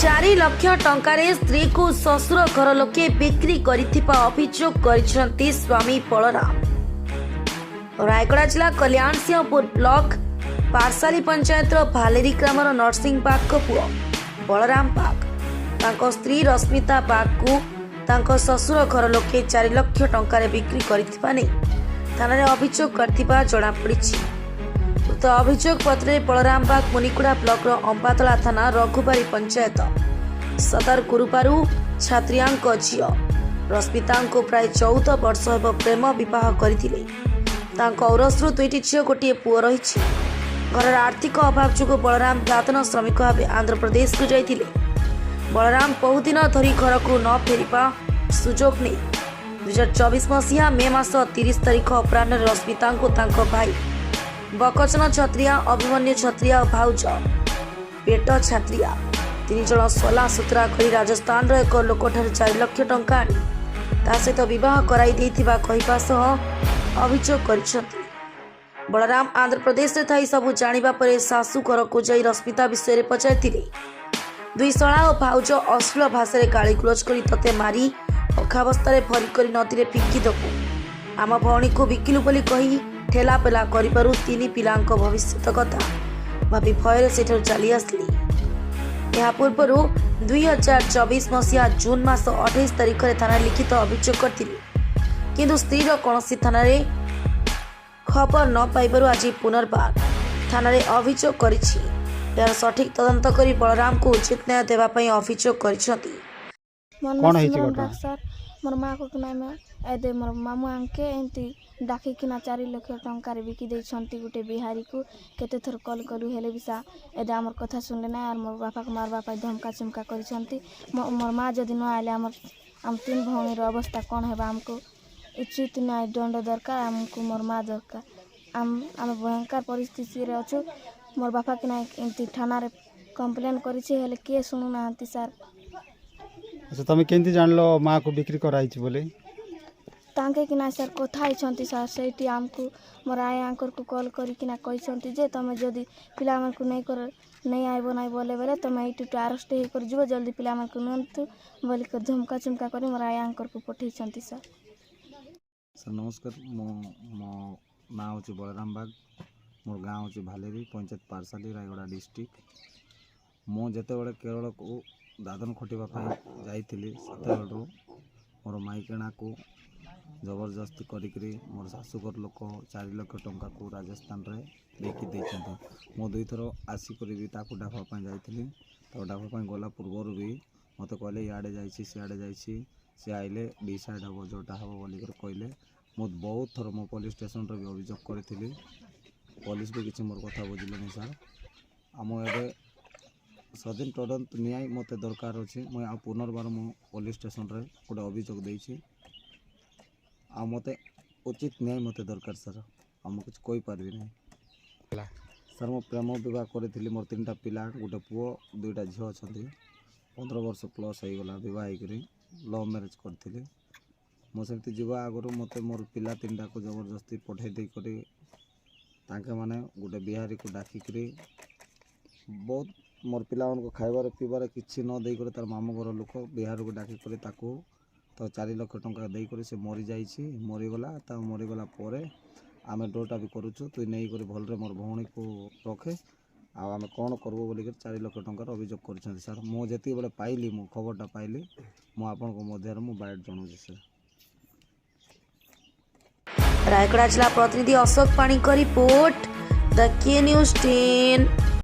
4 लाख टंकार स्त्री को ससुर घर लोके बिक्री करिथिबा अभियोग करिसेंती स्वामी बलराम। रायगड़ा जिला कल्याण सिंहपुर ब्लॉक पारसाली पंचायत भालेरी ग्रामर नरसिंह बाग को पुओ बलराम बाग तांको स्त्री रश्मिता बाग को तांको ससुर घर लोके 4 लाख टंकार बिक्री करिथिबा नै थाना रे अभियोग करथिबा जणा पड़िछि। तो अभियोग पत्र बलराम बाग मुनिकुड़ा ब्लॉक अंबातला थाना रघुबारी पंचायत सदर गुरुबारू छात्रिया झील रश्मिता प्राय 14 वर्ष हेब प्रेम विवाह करथिले। औरसरू 2टी झील गोटे पुओ रही। घर आर्थिक अभाव जो बलराम दातन श्रमिक भाव आंध्र प्रदेश को जाइथिले। बलराम बहु दिन धरी घर को न फेरिबा सुजोग नहीं 2024 मसीहा मे मास 30 तारिख अपराह रश्मिता भाई बकचन छत्रिया अभिमन्यु छत्रिया और भाउज पेट छात्रिया 3 जन सोला सुतरा कर राजस्थान एक लोक 4 लाख टंका आनी सहित बह कर अभियोग करिसेंती। बलराम आंध्र प्रदेश में थी सबू जानिबा परे सासू घर को जाई रश्मिता विषय पचारिथिले। 2 शला और भाउज अश्लील भाषा गाली गुलज कर तते मारी अखावस्था भरी कर नदी में फिंकी दबू आम भौणी को बिकिलु बोली कही ठेला पेला करिबारु 3 पिलांक भविष्य कथा भाभी भयर सेठर चली आसली। यह पूर्व 2024 मसीहा जून मास 28 तारिख में थाना लिखित अभियोग करथिले किंतु स्त्रीर कौन थाना खबर न पाइबारु आज पुनर्बार थाना अभियोग करिछि। यार सठिक तदंत करी बलराम को उचित न्याय देवा पई अभियोग करिसेंती। कौन है घटना सर मोर माँ को एदे मोर मामू आंके एंती डाकी किना 4 लाख टंकार बिकी देछंती गुटे बिहारी को केते थर कॉल करू हेले बिसा एदे हमर कथा सुनले ना और मोर बापा को मारबा पाई धमका चमका करिसंती। मोर माँ जदि न आले हम 3 भौणीर अवस्था कौन हेबा हमको उचित न्याय दंड दरकार हमको मोर माँ दरकार आम भयंकर परिस्थिति रे अछु। मोर बापा के ना एंती थाना रे कंप्लेन करिछि हेले के सुनु नांती सर। अच्छा तुम केंती जानलो माँ को बिक्री कराई बोले तांके किना सर कथा आइछंती सर सेठी हमको मोर आय आंकर को कॉल करी किना कहिसंती जे तमे जदी पिला मन को नहीं आइबो नहीं बोले बेले तमे इटु अरेस्ट हे कर जिवो जल्दी पिला मन को नंतु बोली कर धमका चमका करी मोर आय आंकर को पठैसंती सर। सर नमस्कार मो नाम हूँ बलराम बाग मोर गाँव हूँ भालेरी पंचायत पारसाली रायगड़ा डिस्ट्रिक्ट मो जिते केरल को दादन खटिया जाइली से मोर माइकेणा को जबरदस्ती करी मोर शाशुघर लोक 4 लाख टंका को राजस्थान रे बिकी देछंती। मो 2 थर आसिक डाकवाई जाइली डाकवाई गला पूर्वर भी मत कहले इे जाइए सियाड़े जाइए सी आइले डिसाइड हम जोटा हम बोलिक कहले मो बहुत थर मो पुलिस स्टेशन भी अभियोग करी पुलिस भी किसी मोर कथा बुझिले सर आम ए सदिन तदंत न्याय मत दरकार अच्छे मुझे पुनर्बार मो पुलिस स्टेशन रे गोटे अभियोग देछि आ मत उचित न्याय मत दरकार सर आम कुछ कही पारि ना सर मो प्रेम बह करी मोर 3टा पिला गोटे पुओ 2टा झील अच्छा 15 वर्ष प्लस हो गला बह लव मैरेज करी मुझे जीवा आगु मत मोर पिला 3टा को जबरदस्ती पठे दे तांके माने गोटे बिहारी को डाकिक बहुत मोर पिला को खाइबार पीबार किसी न देकर तार मामू घर लोक बिहार को डाकिक तो 4 लाख टंका देकर से मरी जाइए मरीगला मरीगला आम डोरटा भी करुचु तु नहीं कर भलरे मोर भौणी को रखे आम कौन करबो बोलिक 4 लाख टंकार अभियोग कर सर मो जी बेले पाइली मो खबरटा पाइली मो आपण को मध्य बाइट जनाऊँ सर। रायगड़ा जिला प्रतिनिधि अशोक पाणी का रिपोर्ट द के न्यूज 10।